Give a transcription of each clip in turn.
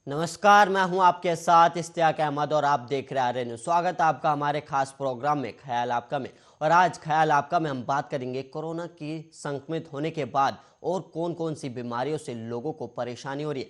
नमस्कार, मैं हूं आपके साथ इश्तियाक अहमद और आप देख रहे हैं आर्य न्यूज़। स्वागत है आपका हमारे खास प्रोग्राम में ख्याल आपका में। और आज ख्याल आपका में हम बात करेंगे कोरोना की संक्रमित होने के बाद और कौन कौन सी बीमारियों से लोगों को परेशानी हो रही है।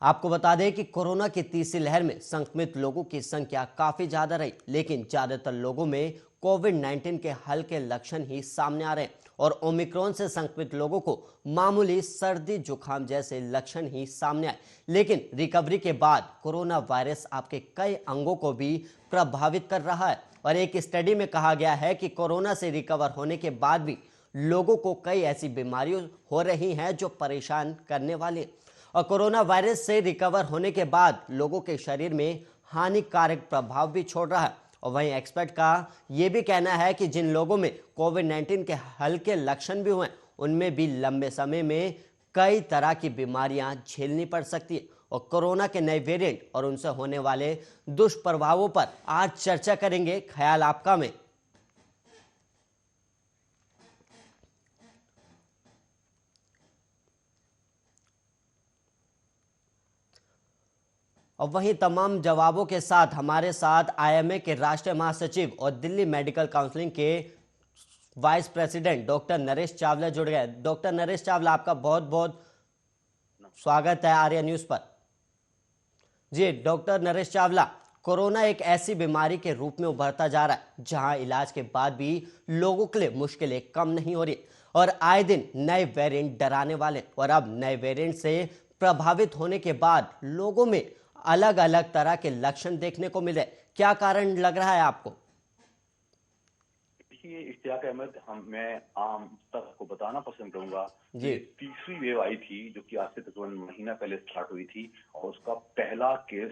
आपको बता दें कि कोरोना की तीसरी लहर में संक्रमित लोगों की संख्या काफी ज्यादा रही, लेकिन ज्यादातर लोगों में कोविड-19 के हल्के लक्षण ही सामने आ रहे हैं और ओमिक्रॉन से संक्रमित लोगों को मामूली सर्दी जुकाम जैसे लक्षण ही सामने आए। लेकिन रिकवरी के बाद कोरोना वायरस आपके कई अंगों को भी प्रभावित कर रहा है और एक स्टडी में कहा गया है कि कोरोना से रिकवर होने के बाद भी लोगों को कई ऐसी बीमारियां हो रही हैं जो परेशान करने वाली हैं। और कोरोना वायरस से रिकवर होने के बाद लोगों के शरीर में हानिकारक प्रभाव भी छोड़ रहा है। और वहीं एक्सपर्ट का यह भी कहना है कि जिन लोगों में कोविड-19 के हल्के लक्षण भी हुए उनमें भी लंबे समय में कई तरह की बीमारियां झेलनी पड़ सकती है। और कोरोना के नए वेरिएंट और उनसे होने वाले दुष्प्रभावों पर आज चर्चा करेंगे ख्याल आपका में। और वहीं तमाम जवाबों के साथ हमारे साथ आईएमए के राष्ट्रीय महासचिव और दिल्ली मेडिकल काउंसिल के vice president doctor Naresh Chawla जुड़ गए। डॉक्टर नरेश चावला, आपका बहुत बहुत स्वागत है आर्य न्यूज पर। जी डॉक्टर नरेश चावला, कोरोना एक ऐसी बीमारी के रूप में उभरता जा रहा है जहां इलाज के बाद भी लोगों के लिए मुश्किलें कम नहीं हो रही और आए दिन नए वेरिएंट डराने वाले और अब नए वेरिएंट से प्रभावित होने के बाद लोगों में अलग अलग तरह के लक्षण देखने को मिले। क्या कारण लग रहा है आपको? देखिए इश्तियाक अहमद, मैं आम तक को बताना पसंद करूंगा। जी। ये तीसरी वेव आई थी जो कि आज से तकरीबन महीना पहले स्टार्ट हुई थी और उसका पहला केस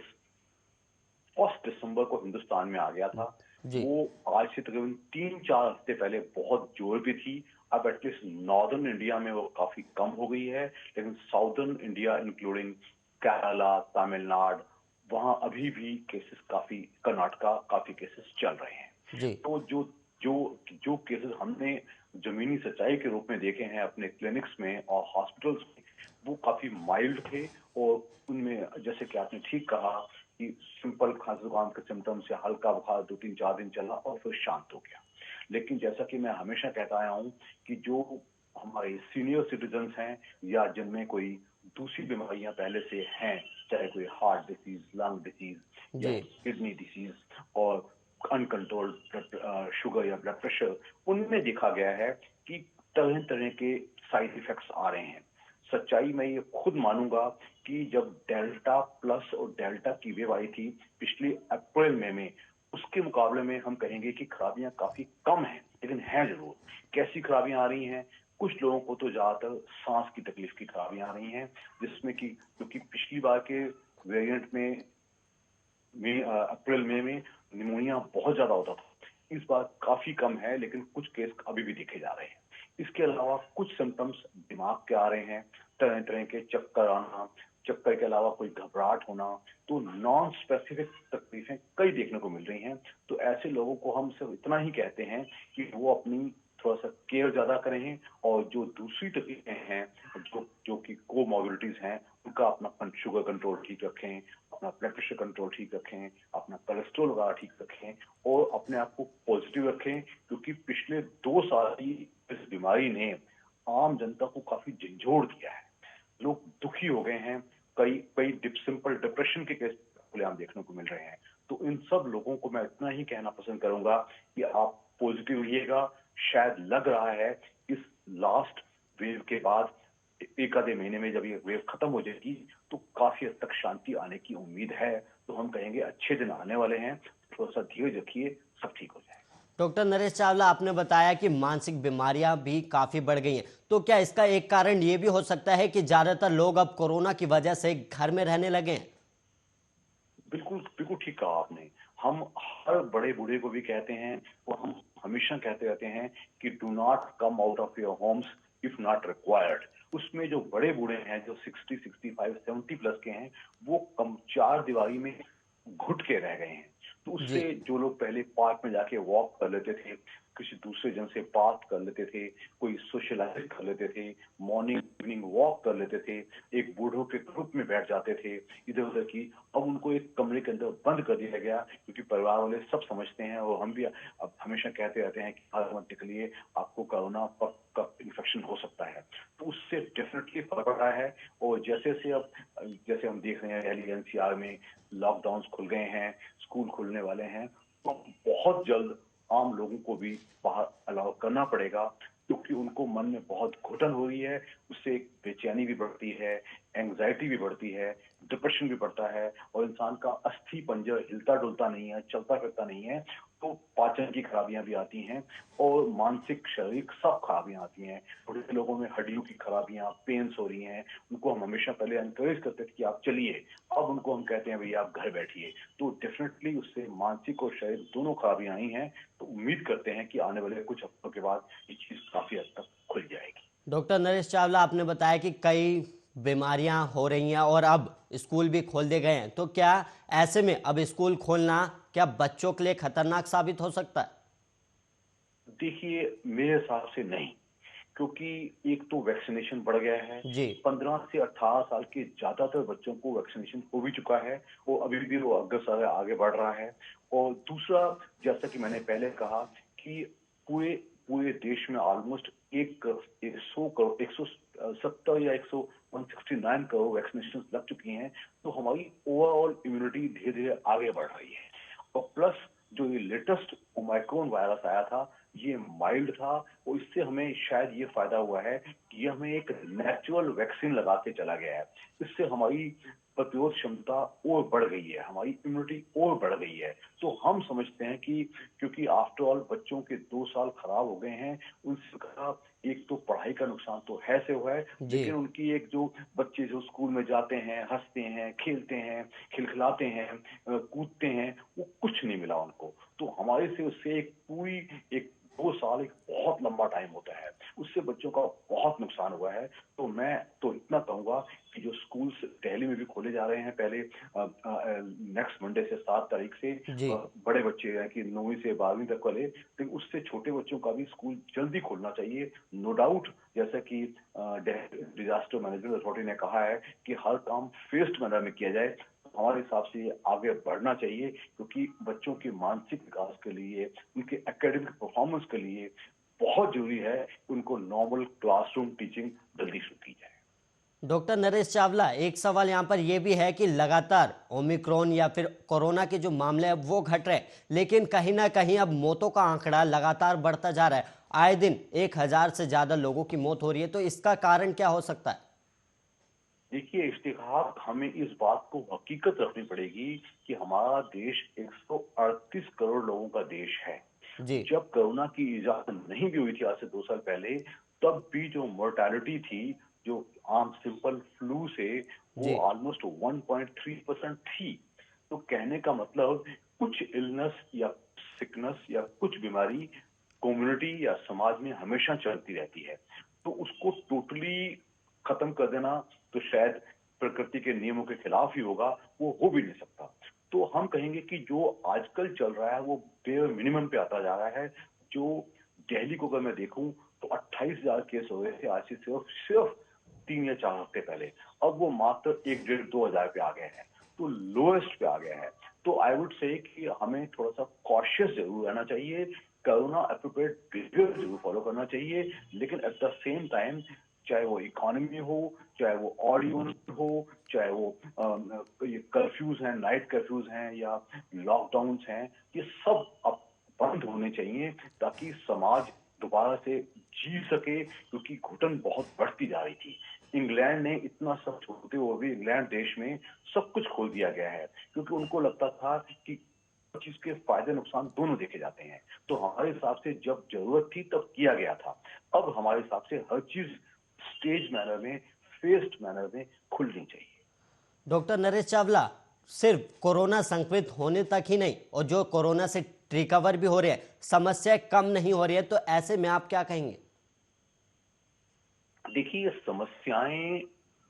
1 दिसंबर को हिंदुस्तान में आ गया था। जी। वो आज से तकरीबन 3-4 हफ्ते पहले बहुत जोर पे थी। अब एटलीस्ट नॉर्दर्न इंडिया में वो काफी कम हो गई है, लेकिन southern India including Kerala, Tamil Nadu, वहां अभी भी केसेस काफी, कर्नाटका काफी केसेस चल रहे हैं। जी। तो जो जो जो केसेस हमने जमीनी सच्चाई के रूप में देखे हैं अपने क्लिनिक्स में और हॉस्पिटल्स में, वो काफी माइल्ड थे। और उनमें जैसे कि आपने ठीक कहा कि सिंपल खांसी जुकाम के सिम्टम्स या हल्का बुखार 2-3-4 दिन चला और फिर शांत हो गया। लेकिन जैसा कि मैं हमेशा कहता आया हूं कि जो हमारे सीनियर सिटीजन्स हैं या जिनमें कोई दूसरी बीमारियां पहले से हैं, चाहे कोई हार्ट डिसीज, लंग डिसीज या जी। किडनी डिसीज और अनकंट्रोल्ड शुगर या ब्लड प्रेशर, उनमें देखा गया है कि तरह तरह के साइड इफेक्ट्स आ रहे हैं। सच्चाई में ये खुद मानूंगा कि जब डेल्टा प्लस और डेल्टा की वेव आई थी पिछले अप्रैल में उसके मुकाबले में हम कहेंगे कि खराबियां काफी कम हैं, लेकिन हैं जरूर। कैसी खराबियां आ रही हैं? कुछ लोगों को तो ज्यादातर सांस की तकलीफ की खराबियां आ रही हैं, जिसमें कि क्योंकि पिछली बार के वेरिएंट में अप्रैल मई में निमोनिया बहुत ज्यादा होता था। इस बार काफी कम है, लेकिन कुछ केस अभी भी देखे जा रहे हैं। इसके अलावा कुछ सिम्टम्स दिमाग के आ रहे हैं, तरह तरह के चक्कर आना, चक्कर के अलावा कोई घबराहट होना, तो नॉन स्पेसिफिक तकलीफें कई देखने को मिल रही हैं। तो ऐसे लोगों को हम सिर्फ इतना ही कहते हैं कि वो अपनी थोड़ा सा केयर ज्यादा करें और जो दूसरी तकलीफें हैं, जो जो कि कोमॉर्बिडिटीज हैं, उनका अपना शुगर कंट्रोल ठीक रखें, अपना ब्लड प्रेशर कंट्रोल ठीक रखें, अपना कोलेस्ट्रॉल वगैरह ठीक रखें और अपने आप को पॉजिटिव रखें। क्योंकि पिछले 2 साल की इस बीमारी ने आम जनता को काफी झंझोड़ दिया है। लोग दुखी हो गए हैं। कई कई सिंपल डिप्रेशन के केस खुलेआम देखने को मिल रहे हैं। तो इन सब लोगों को मैं इतना ही कहना पसंद करूंगा कि आप पॉजिटिव रहिएगा। शायद लग रहा है इस लास्ट वेव के बाद एक आधे महीने में जब ये वेव खत्म हो जाएगी तो काफी हद तक शांति आने की उम्मीद है। तो हम कहेंगे अच्छे दिन आने वाले हैं, थोड़ा सा धीरज रखिए, सब ठीक हो जाएगा। डॉक्टर नरेश चावला, आपने बताया कि मानसिक बीमारियां भी काफी बढ़ गई हैं, तो क्या इसका एक कारण ये भी हो सकता है कि ज्यादातर लोग अब कोरोना की वजह से घर में रहने लगे हैं? बिल्कुल बिल्कुल ठीक कहा आपने। हम हर बड़े बूढ़े को भी कहते हैं और हम हमेशा कहते रहते हैं कि do not come out of your homes if not required. उसमें जो बड़े बूढ़े हैं, जो 60, 65, 70 प्लस के हैं, वो कम चार दीवारी में घुट के रह गए हैं। तो तो जी। उससे जो लोग पहले पार्क में जाके वॉक कर लेते थे, किसी दूसरे जन से बात कर लेते थे, कोई सोशलाइज कर लेते थे, मॉर्निंग इवनिंग वॉक कर लेते थे, एक बूढ़ों के ग्रुप में बैठ जाते थे इधर उधर की, अब उनको एक कमरे के अंदर बंद कर दिया गया, क्योंकि परिवार वाले सब समझते हैं और हम भी अब हमेशा कहते रहते हैं कि बाहर मत निकलिए, आपको कोरोना का इन्फेक्शन हो सकता है। तो उससे डेफिनेटली फर्क पड़ रहा है। और जैसे से अब जैसे हम देख रहे हैं दिल्ली एनसीआर में लॉकडाउन खुल गए हैं, स्कूल खुलने वाले हैं, तो बहुत जल्द आम लोगों को भी बाहर अलाउ करना पड़ेगा, क्योंकि उनको मन में बहुत घुटन हो रही है। उससे एक बेचैनी भी बढ़ती है, एंग्जाइटी भी बढ़ती है, डिप्रेशन भी बढ़ता है, और इंसान का अस्थि पंजर हिलता डुलता नहीं है, चलता फिरता नहीं है, तो पाचन की खराबियां भी आती हैं और मानसिक शारीरिक सब खराबियां आती हैं। थोड़े से लोगों में हड्डियों की खराबियां, पेन्स हो रही हैं, उनको हम हमेशा पहले एनकरेज करते थे कि आप चलिए, अब उनको हम कहते हैं भैया आप घर बैठिए। तो डेफिनेटली उससे मानसिक और शारीरिक दोनों खराबियां आई हैं। तो उम्मीद करते हैं कि आने वाले कुछ हफ्तों के बाद ये चीज काफी हद तक खुल जाएगी। डॉक्टर नरेश चावला, आपने बताया कि कई बीमारियां हो रही हैं और अब स्कूल भी खोल दिए गए हैं, तो क्या ऐसे में अब स्कूल खोलना क्या बच्चों के लिए खतरनाक साबित हो सकता है? देखिए, मेरे हिसाब से नहीं, क्योंकि एक तो वैक्सीनेशन बढ़ गया है। जी। 15 से 18 साल के ज्यादातर बच्चों को वैक्सीनेशन हो भी चुका है, वो अभी भी वो अग्रसर है, आगे बढ़ रहा है। और दूसरा, जैसा कि मैंने पहले कहा कि पूरे पूरे देश में ऑलमोस्ट 100 करोड़ 170 या 169 करोड़ वैक्सीनेशन लग चुकी हैं। तो हमारी ओवरऑल इम्यूनिटी धीरे धीरे आगे बढ़ रही है। और प्लस जो ये लेटेस्ट ओमाइक्रोन वायरस आया था, ये माइल्ड था, और इससे हमें शायद ये फायदा हुआ है कि ये हमें एक नेचुरल वैक्सीन लगा के चला गया है। इससे हमारी प्रतिरोध क्षमता और बढ़ गई है, हमारी इम्यूनिटी और बढ़ गई है। तो हम समझते हैं कि क्योंकि आफ्टर ऑल बच्चों के 2 साल खराब हो गए हैं, उनका एक तो पढ़ाई का नुकसान तो है से हुआ है, जी। लेकिन उनकी एक जो बच्चे जो स्कूल में जाते हैं, हंसते हैं, खेलते हैं, खिलखिलाते हैं, कूदते हैं, वो कुछ नहीं मिला उनको। तो हमारे से उससे एक पूरी एक 2 साल एक बहुत लंबा टाइम होता है, उससे बच्चों का बहुत नुकसान हुआ है। तो मैं तो इतना कहूंगा कि जो स्कूल्स दिल्ली में भी खोले जा रहे हैं पहले नेक्स्ट मंडे से 7 तारीख से, जी। बड़े बच्चे हैं कि 9वीं से 12वीं तक वाले, लेकिन उससे छोटे बच्चों का भी स्कूल जल्दी खोलना चाहिए। नो डाउट, जैसा कि डिजास्टर मैनेजमेंट अथॉरिटी ने कहा है कि हर काम फेस्ड मैनर में किया जाए। हमारे हिसाब से ये आगे बढ़ना चाहिए, क्योंकि बच्चों के मानसिक विकास के लिए, उनके एकेडमिक परफॉर्मेंस के लिए बहुत जरूरी है कि उनको नॉर्मल क्लासरूम टीचिंग जल्दी शुरू की जाए। डॉक्टर नरेश चावला, एक सवाल यहाँ पर यह भी है कि लगातार ओमिक्रॉन या फिर कोरोना के जो मामले हैं वो घट रहे हैं, लेकिन कहीं ना कहीं अब मौतों का आंकड़ा लगातार बढ़ता जा रहा है। आए दिन 1,000 से ज्यादा लोगों की मौत हो रही है, तो इसका कारण क्या हो सकता है? देखिए इश्तिहाक, हमें इस बात को हकीकत रखनी पड़ेगी कि हमारा देश 138 करोड़ लोगों का देश है। जी। जब कोरोना की इजाद नहीं भी हुई थी आज से 2 साल पहले, तब भी जो मोर्टेलिटी थी, जो आम सिंपल फ्लू से, वो जी। ऑलमोस्ट 1.3% थी। तो कहने का मतलब कुछ इलनेस या सिकनेस या कुछ बीमारी कम्युनिटी या समाज में हमेशा चलती रहती है। तो उसको टोटली खत्म कर देना तो शायद प्रकृति के नियमों के खिलाफ ही होगा, वो हो भी नहीं सकता। तो हम कहेंगे कि जो आजकल चल रहा है वो बेयर मिनिमम पे आता जा रहा है। जो दिल्ली को अगर मैं देखूं तो 28,000 केस हो गए थे आज से सिर्फ सिर्फ 3 या 4 हफ्ते पहले, अब वो मात्र 1 1.5 2 हजार पे आ गए हैं, तो लोएस्ट पे आ गया है। तो आई वुड से कि हमें थोड़ा सा कॉशियस जरूर रहना चाहिए, कोरोना अप्रोप्रिएट बिहेवियर जरूर फॉलो करना चाहिए, लेकिन एट द सेम टाइम चाहे वो इकोनॉमी हो, चाहे वो ऑडियो हो, चाहे वो ये कर्फ्यूज हैं, नाइट कर्फ्यूज हैं या लॉकडाउन्स हैं, ये सब अब बंद होने चाहिए ताकि समाज दोबारा से जी सके, क्योंकि घुटन बहुत बढ़ती जा रही थी। इंग्लैंड ने इतना सब छोड़ते हुए भी इंग्लैंड देश में सब कुछ खोल दिया गया है, क्योंकि उनको लगता था कि चीज के फायदे नुकसान दोनों देखे जाते हैं। तो हमारे हिसाब से जब जरूरत थी तब किया गया था। अब हमारे हिसाब से हर चीज स्टेज मैनर में, फेस्ड मैनर में खुलनी चाहिए। डॉक्टर नरेश चावला, सिर्फ कोरोना संक्रमित होने तक ही नहीं, और जो कोरोना से रिकवर भी हो रहे हैं, समस्याएं कम नहीं हो रही है, तो ऐसे में आप क्या कहेंगे? देखिए, समस्याएं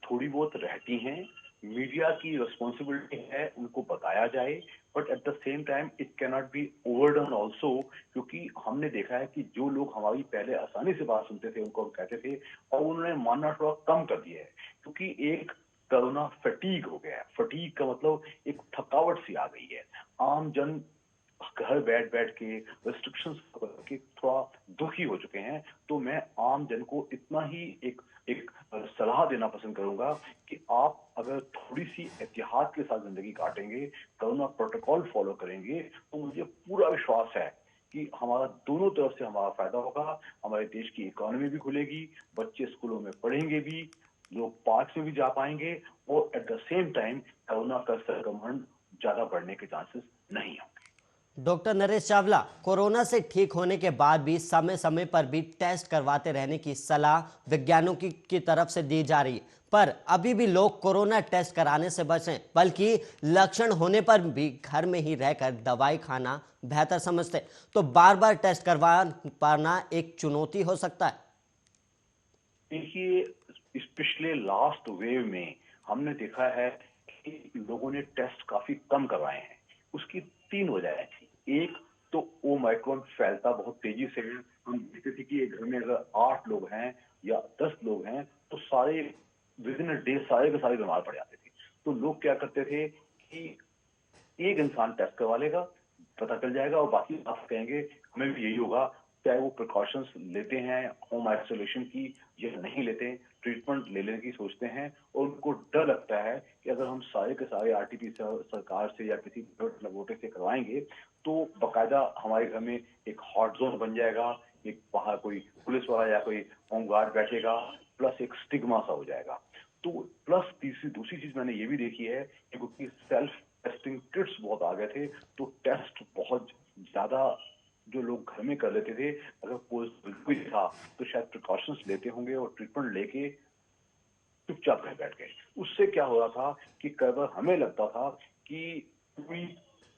थोड़ी बहुत रहती हैं, मीडिया की रिस्पॉन्सिबिलिटी है उनको बताया जाए, but at the same time it can not be overdone also, क्योंकि हमने देखा है कि जो लोग हमारी पहले आसानी से बात सुनते थे उनको हम कहते थे और उन्होंने मानना थोड़ा कम कर दिया है, क्योंकि एक कोरोना फटीग हो गया है। फटीग का मतलब एक थकावट सी आ गई है। आम जन घर बैठ बैठ के रिस्ट्रिक्शंस के थोड़ा दुखी हो चुके हैं। तो मैं आम जन को इतना ही एक एक सलाह देना पसंद करूंगा कि आप अगर थोड़ी सी एहतियात के साथ जिंदगी काटेंगे, कोरोना प्रोटोकॉल फॉलो करेंगे, तो मुझे पूरा विश्वास है कि हमारा दोनों तरफ से हमारा फायदा होगा। हमारे देश की इकोनॉमी भी खुलेगी, बच्चे स्कूलों में पढ़ेंगे भी, लोग पार्क में भी जा पाएंगे और at the same time corona का संक्रमण ज्यादा बढ़ने के चांसेस नहीं होंगे। डॉक्टर नरेश चावला, कोरोना से ठीक होने के बाद भी समय समय पर भी टेस्ट करवाते रहने की सलाह वैज्ञानिकों की तरफ से दी जा रही है, पर अभी भी लोग कोरोना टेस्ट कराने से बचें, बल्कि लक्षण होने पर भी घर में ही रहकर दवाई खाना बेहतर समझते हैं। तो बार बार टेस्ट करवा पाना एक चुनौती हो सकता है। देखिए, इस पिछले लास्ट वेव में हमने देखा है कि लोगों ने टेस्ट काफी कम करवाए हैं। उसकी 3 वजह थी। एक तो ओमाइक्रॉन फैलता बहुत तेजी से है। हम देखते थे कि एक घर में अगर 8 लोग हैं या 10 लोग हैं तो सारे विद इन अ डे सारे के सारे बीमार पड़ जाते थे। तो लोग क्या करते थे कि एक इंसान टेस्ट करवा लेगा, पता चल जाएगा और बाकी आप कहेंगे हमें भी यही होगा। चाहे वो प्रिकॉशंस लेते हैं होम आइसोलेशन की या नहीं लेते, ट्रीटमेंट ले लेने की सोचते हैं और उनको डर लगता है कि अगर हम सारे के सारे आरटीपीसीआर सरकार से या किसी लेबोरेटरी से करवाएंगे तो बकायदा हमारे घर में एक हॉट जोन बन जाएगा, एक बाहर कोई पुलिस वाला या कोई होमगार्ड बैठेगा, प्लस एक स्टिग्मा सा हो जाएगा। तो प्लस दूसरी चीज मैंने ये भी देखी है कि क्योंकि सेल्फ टेस्टिंग किट्स बहुत आ गए थे, तो टेस्ट बहुत ज्यादा जो लोग घर में कर लेते थे, अगर कोई था तो शायद प्रिकॉशंस लेते होंगे और ट्रीटमेंट लेके चुपचाप घर बैठ गए। उससे क्या हो रहा था कि कई बार हमें लगता था कि कोई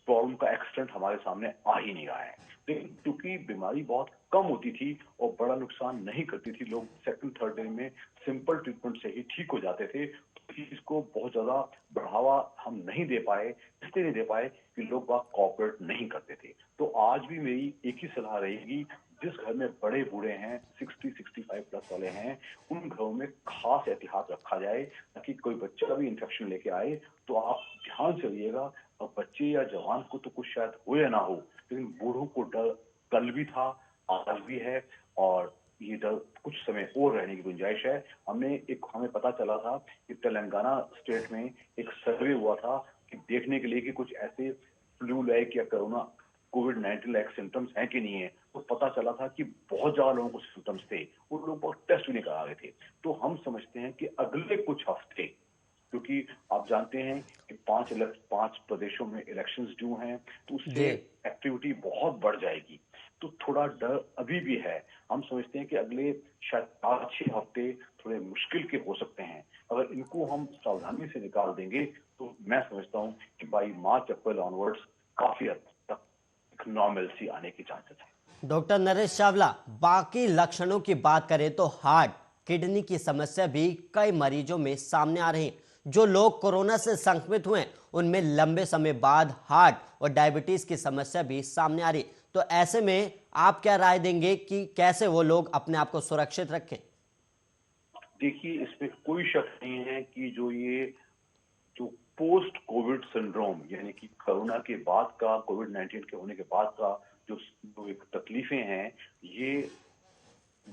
प्रॉब्लम का एक्सटेंट हमारे सामने आ ही नहीं रहा है, लेकिन क्योंकि बीमारी बहुत कम होती थी और बड़ा नुकसान नहीं करती थी, लोग सेकंड थर्ड डे में सिंपल ट्रीटमेंट से ही ठीक हो जाते थे। तो इसको बहुत ज्यादा बढ़ावा हम नहीं दे पाए, इसलिए नहीं दे पाए कि लोग बात कॉपरेट नहीं करते थे। तो आज भी मेरी एक ही सलाह रहेगी, जिस घर में बड़े बूढ़े हैं 60-65 प्लस वाले हैं, उन घरों में खास एहतियात रखा जाए ताकि कोई बच्चा भी इन्फेक्शन लेके आए तो आप ध्यान से रहिएगा। और बच्चे या जवान को तो कुछ शायद हो या ना हो, लेकिन बूढ़ों को डर कल भी था, आज भी है और ये डर कुछ समय और रहने की गुंजाइश है। हमें पता चला था कि तेलंगाना स्टेट में एक सर्वे हुआ था कि देखने के लिए कि कुछ ऐसे फ्लू लाइक या कोरोना कोविड-19 लाइक सिम्टम्स हैं कि नहीं है, तो पता चला था कि बहुत ज्यादा लोगों को सिम्टम्स थे, वो लोग बहुत टेस्ट भी नहीं करा रहे थे। तो हम समझते हैं कि अगले कुछ हफ्ते, क्योंकि आप जानते हैं कि 5 प्रदेशों में इलेक्शंस ड्यू हैं, तो उससे जी। एक्टिविटी बहुत बढ़ जाएगी। तो थोड़ा डर अभी भी है। हम समझते हैं कि अगले शायद 4-6 हफ्ते थोड़े मुश्किल के हो सकते हैं। अगर इनको हम सावधानी से निकाल देंगे तो मैं समझता हूँ कि बाई मार्च अप्रैल ऑनवर्ड्स काफी हद तक एक नॉर्मलसी आने की चांसेस है। डॉक्टर नरेश चावला, बाकी लक्षणों की बात करें तो हार्ट, किडनी की समस्या भी कई मरीजों में सामने आ रही है। जो लोग कोरोना से संक्रमित हुए हैं, उनमें लंबे समय बाद हार्ट और डायबिटीज की समस्या भी सामने आ रही है। तो ऐसे में आप क्या राय देंगे कि कैसे वो लोग अपने आप को सुरक्षित रखें? देखिए, इसमें कोई शक नहीं है कि जो पोस्ट कोविड सिंड्रोम यानी कि कोरोना के बाद का, कोविड-19 के होने के बाद का जो एक तकलीफें हैं, ये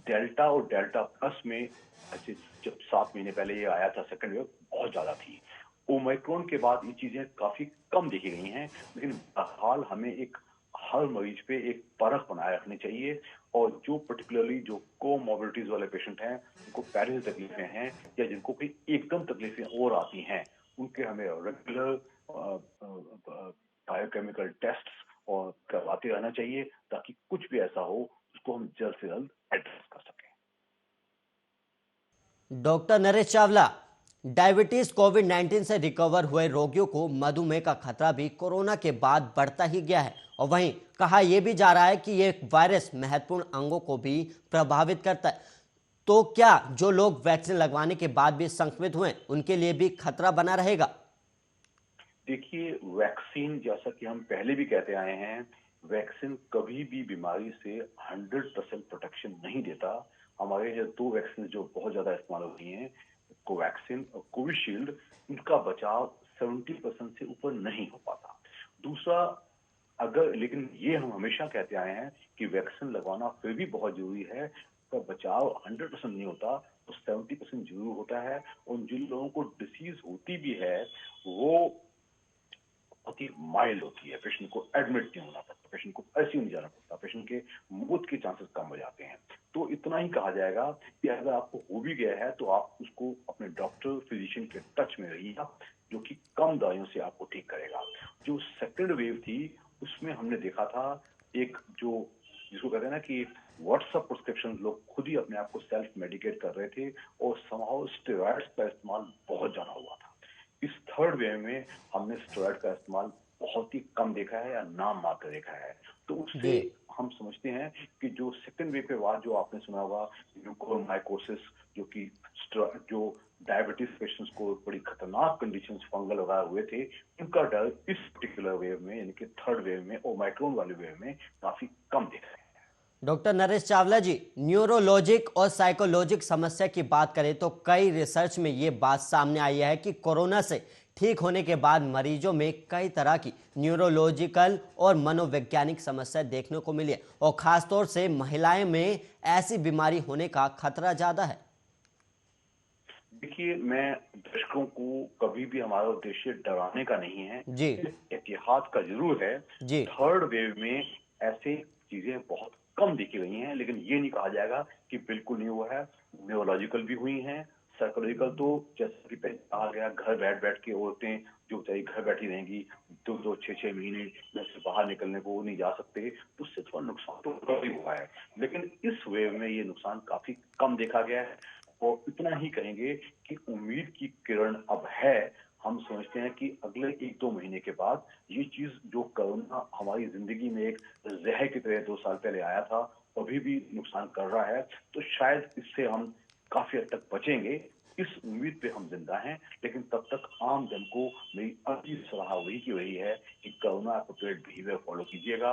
डेल्टा और डेल्टा प्लस में ऐसे जब 7 महीने पहले ये आया था सेकंड वेव, बहुत ज्यादा थी। ओमिक्रॉन के बाद ये चीजें काफी कम देखी गई हैं, लेकिन बहरहाल हमें एक हर मरीज पे एक परख बनाए रखनी चाहिए और जो पर्टिकुलरली जो कोमोर्बिडिटीज वाले पेशेंट हैं, उनको पहले से तकलीफें हैं या जिनको कोई एकदम तकलीफें और आती हैं, उनके हमें रेगुलर बायोकेमिकल टेस्ट और करवाते रहना चाहिए ताकि कुछ भी ऐसा हो उसको हम जल्द से जल्द एड्रेस कर सकें। डॉक्टर नरेश चावला, डायबिटीज कोविड-19 से रिकवर हुए रोगियों को मधुमेह का खतरा भी कोरोना के बाद बढ़ता ही गया है और वहीं कहा यह भी जा रहा है कि यह वायरस महत्वपूर्ण अंगों को भी प्रभावित करता है। तो क्या जो लोग वैक्सीन लगवाने के बाद भी संक्रमित हुए उनके लिए भी खतरा बना रहेगा? देखिए, वैक्सीन जैसा कि हम पहले भी कहते आए हैं, वैक्सीन कभी भी बीमारी से 100% प्रोटेक्शन नहीं देता। हमारे जो 2 वैक्सीन जो बहुत ज़्यादा इस्तेमाल हो रही हैं, कोवैक्सीन और कोविशील्ड, उनका बचाव 70% से ऊपर नहीं हो पाता। दूसरा, अगर लेकिन ये हम हमेशा कहते आए हैं कि वैक्सीन लगवाना फिर भी बहुत ज़रूरी है। उसका बचाव 100% नहीं होता, तो 70% ज़रूर होता है। और जिन लोगों को डिसीज़ होती भी है, वो बहुत ही माइल्ड होती है। पेशेंट को एडमिट नहीं होना पड़ता, पेशेंट को आईसीयू नहीं जाना पड़ता, पेशेंट के मौत के चांसेस कम हो जाते हैं। तो इतना ही कहा जाएगा कि अगर आपको हो भी गया है तो आप उसको अपने डॉक्टर फिजिशियन के टच में रहिएगा, जो कि कम दवाइयों से आपको ठीक करेगा। जो सेकेंड वेव थी, उसमें हमने देखा था एक जो जिसको कहते हैं ना कि व्हाट्सएप प्रिस्क्रिप्शन, लोग खुद ही अपने आप को सेल्फ मेडिकेट कर रहे थे और समहाउ स्टेरॉइड्स का इस्तेमाल बहुत ज्यादा हुआ था। इस थर्ड वेव में हमने स्टेरॉइड का इस्तेमाल बहुत ही कम देखा है या नाम मात्र देखा है। तो उससे जी। हम समझते हैं कि जो सेकेंड वेव के बाद जो आपने सुना होगा म्यूकोरमाइकोसिस, जो कि जो डायबिटीज पेशेंट्स को बड़ी खतरनाक कंडीशंस फंगल वगैरह हुए थे, उनका डर इस पर्टिकुलर वेव में यानी कि थर्ड वेव में ओमाइक्रोन वाले वेव में काफी कम देखा है। डॉक्टर नरेश चावला जी, न्यूरोलॉजिक और साइकोलॉजिक समस्या की बात करें तो कई रिसर्च में ये बात सामने आई है कि कोरोना से ठीक होने के बाद मरीजों में कई तरह की न्यूरोलॉजिकल और मनोवैज्ञानिक समस्या देखने को मिली है और खासतौर से महिलाएं में ऐसी बीमारी होने का खतरा ज्यादा है। देखिए, मैं दर्शकों को कभी भी हमारा उद्देश्य डराने का नहीं है, जी। एहतियात का जरूर है। जी। थर्ड वेव में ऐसे चीजें बहुत कम देखी गई हैं, लेकिन ये नहीं कहा जाएगा कि बिल्कुल नहीं हुआ है। न्यूरोलॉजिकल भी हुई हैं, साइकोलॉजिकल तो जैसे कि पहले कहा गया, घर बैठ बैठ के औरतें जो बेचारी घर बैठी रहेंगी, 2-2, 6-6 महीने घर से बाहर निकलने को वो नहीं जा सकते, तो उससे थोड़ा नुकसान तो काफी हुआ है। लेकिन इस वेव में ये नुकसान काफी कम देखा गया है। और इतना ही कहेंगे कि उम्मीद की किरण अब है। हम समझते हैं कि अगले 1-2 महीने के बाद ये चीज जो कोरोना हमारी जिंदगी में एक जहर की तरह 2 साल पहले आया था, अभी भी नुकसान कर रहा है, तो शायद इससे हम काफी हद तक बचेंगे। इस उम्मीद पे हम जिंदा हैं। लेकिन तब तक आम जन को मेरी अच्छी सलाह वही की वही है कि कोरोना अप्रोप्रिएट बिहेवियर फॉलो कीजिएगा,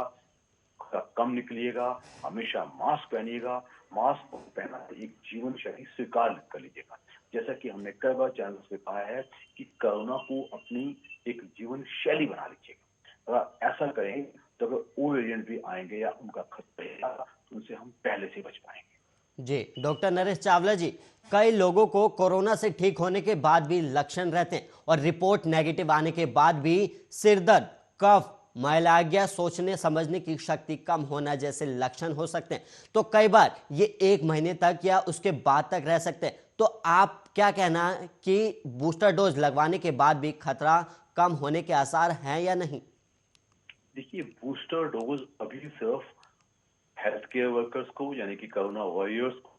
कम निकलिएगा, हमेशा मास्क पहनिएगा। मास्क पहनना एक जीवन शैली स्वीकार कर लीजिएगा। जैसा कि हमने कई बार चैनल पे कहा है कि कोरोना को अपनी एक जीवन शैली बना लीजिएगा। अगर ऐसा करें तो अगर वो वेरिएंट भी आएंगे या उनका खतरा रहेगा, तो उनसे हम पहले से बच पाएंगे। जी। डॉक्टर नरेश चावला जी, कई लोगों को कोरोना से ठीक होने के बाद भी लक्षण रहते हैं और रिपोर्ट नेगेटिव आने के बाद भी सिर दर्द, कफ, माइल्जिया, सोचने समझने की शक्ति कम होना जैसे लक्षण हो सकते हैं। तो कई बार ये 1 महीने तक या उसके बाद तक रह सकते हैं। तो आप क्या कहना है कि बूस्टर डोज लगवाने के बाद भी खतरा कम होने के आसार हैं या नहीं? देखिए, बूस्टर डोज अभी सिर्फ हेल्थ केयर वर्कर्स को यानी कि कोरोना वॉरियर्स को,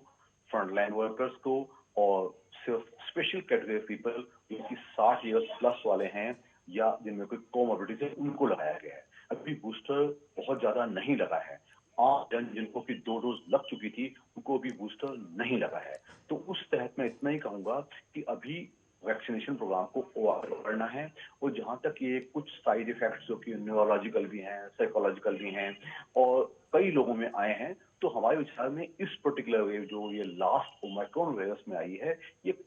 फ्रंटलाइन वर्कर्स को और सिर्फ स्पेशल कैटेगरी पीपल जो कि 60 इयर्स प्लस वाले हैं या जिनमें कोई कोमोबिडिटी है, उनको लगाया गया है। अभी बूस्टर बहुत ज्यादा नहीं लगा है। आम जन जिनको कि 2 डोज लग चुकी थी, उनको भी बूस्टर नहीं लगा है। तो उस तहत मैं इतना ही कहूंगा कि अभी वैक्सीनेशन प्रोग्राम को आगे बढ़ना है। और जहां तक ये कुछ साइड इफेक्ट्स जो कि न्यूरोलॉजिकल भी हैं, साइकोलॉजिकल भी हैं और कई लोगों में आए हैं, तो हमारे विचार में इस पर्टिकुलर वेव जो ये लास्ट ओमाइक्रोन वायरस में आई है, ये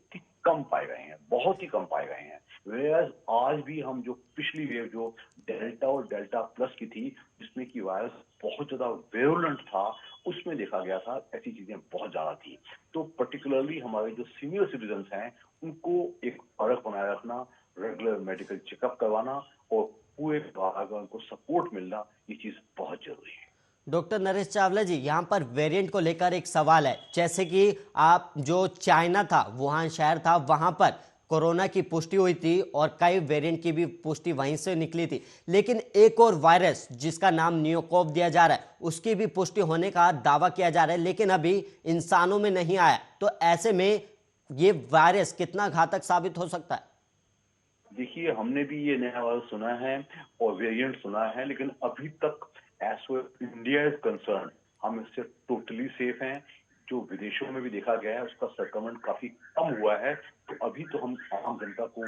कम पाए गए हैं, बहुत ही कम पाए गए हैं। वेयर्स आज भी हम जो पिछली वेव जो डेल्टा और डेल्टा प्लस की थी, जिसमें कि वायरस बहुत ज्यादा वेरुलेंट था, उसमें देखा गया था ऐसी चीजें बहुत ज्यादा थी। तो पर्टिकुलरली हमारे जो सीनियर सिटीजन हैं, उनको एक अलग बनाए रखना, रेगुलर मेडिकल चेकअप करवाना और पूरे अगर उनको सपोर्ट मिलना, ये चीज बहुत जरूरी है। डॉक्टर नरेश चावला जी, यहाँ पर वेरिएंट को लेकर एक सवाल है। जैसे कि आप जो चाइना था, वुहान शहर था, वहाँ पर कोरोना की पुष्टि हुई थी और कई वेरिएंट की भी पुष्टि वहीं से निकली थी। लेकिन एक और वायरस जिसका नाम न्यूकोव दिया जा रहा है, उसकी भी पुष्टि होने का दावा किया जा रहा है, लेकिन अभी इंसानों में नहीं आया। तो ऐसे में ये वायरस कितना घातक साबित हो सकता है? देखिए, हमने भी ये नया वायरस सुना है और वेरिएंट सुना है, लेकिन अभी तक as far India is concern हम इससे टोटली सेफ हैं। जो विदेशों में भी देखा गया है उसका संक्रमण काफी कम हुआ है। तो अभी तो हम आम जनता को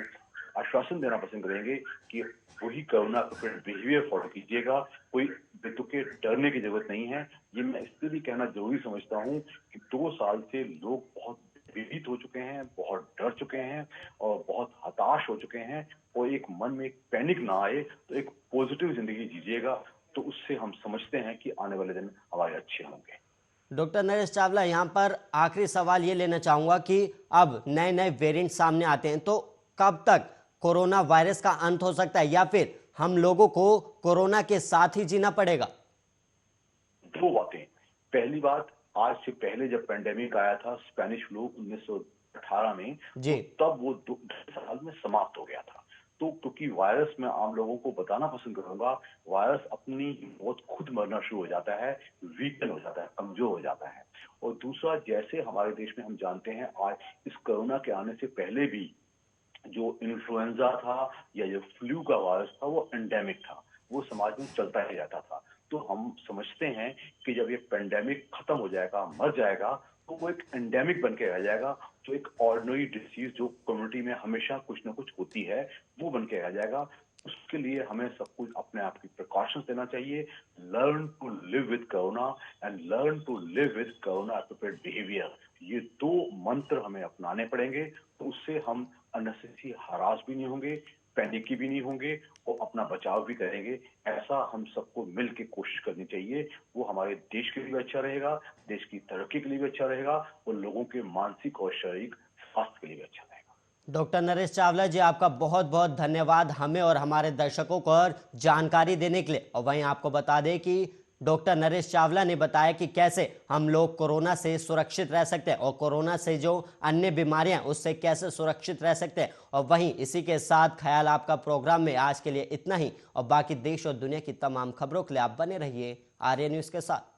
आश्वासन देना पसंद करेंगे कि वही कोरोना अप्रोप्रिएट बिहेवियर फॉलो कीजिएगा। कोई बेतुके डरने की जरूरत नहीं है। ये मैं इसलिए भी कहना जरूरी समझता हूँ कि 2 साल से लोग बहुत भयभीत हो चुके हैं, बहुत डर चुके हैं और बहुत हताश हो चुके हैं। और एक मन में एक पैनिक ना आए, तो एक पॉजिटिव जिंदगी जीजिएगा, तो उससे हम समझते हैं कि आने वाले दिन हमारे अच्छे होंगे। डॉक्टर नरेश चावला, यहाँ पर आखिरी सवाल ये लेना चाहूंगा कि अब नए नए वेरिएंट सामने आते हैं, तो कब तक कोरोना वायरस का अंत हो सकता है, या फिर हम लोगों को कोरोना के साथ ही जीना पड़ेगा? 2 बातें। पहली बात, आज से पहले जब पैंडेमिक आया था स्पेनिश फ्लू 1918 में, जी। तो तब वो 2 साल में समाप्त हो गया था। तो क्योंकि वायरस मैं आम लोगों को बताना पसंद करूंगा, वायरस अपनी मौत खुद मरना शुरू हो जाता है, वीकन हो जाता है, कमजोर हो जाता है। और दूसरा, जैसे हमारे देश में हम जानते हैं, आज इस कोरोना के आने से पहले भी जो इन्फ्लुएंजा था या जो फ्लू का वायरस था वो एंडेमिक था, वो समाज में चलता ही रहता था। तो हम समझते हैं कि जब ये पेंडेमिक खत्म हो जाएगा, मर जाएगा, तो वो एक एंडेमिक बन के रह जाएगा। तो एक ऑर्डिनरी डिसीज जो कम्युनिटी में हमेशा कुछ ना कुछ होती है, वो बन के रह जाएगा। उसके लिए हमें सब कुछ अपने आप की प्रिकॉशंस लेना चाहिए। Learn to live with corona and learn to live with corona appropriate behaviour, ये 2 मंत्र हमें अपनाने पड़ेंगे। तो उससे हम अननेसेसरी हरास भी नहीं होंगे, पैनिकी भी नहीं होंगे और अपना बचाव भी करेंगे। ऐसा हम सबको मिल के कोशिश करनी चाहिए। वो हमारे देश के लिए भी अच्छा रहेगा, देश की तरक्की के लिए भी अच्छा रहेगा और लोगों के मानसिक और शारीरिक स्वास्थ्य के लिए भी अच्छा रहेगा। डॉक्टर नरेश चावला जी, आपका बहुत बहुत धन्यवाद हमें और हमारे दर्शकों को और जानकारी देने के लिए। और वहीं आपको बता दें कि डॉक्टर नरेश चावला ने बताया कि कैसे हम लोग कोरोना से सुरक्षित रह सकते हैं और कोरोना से जो अन्य बीमारियां हैं उससे कैसे सुरक्षित रह सकते हैं। और वहीं इसी के साथ ख्याल आपका प्रोग्राम में आज के लिए इतना ही, और बाकी देश और दुनिया की तमाम खबरों के लिए आप बने रहिए आर्य न्यूज़ के साथ।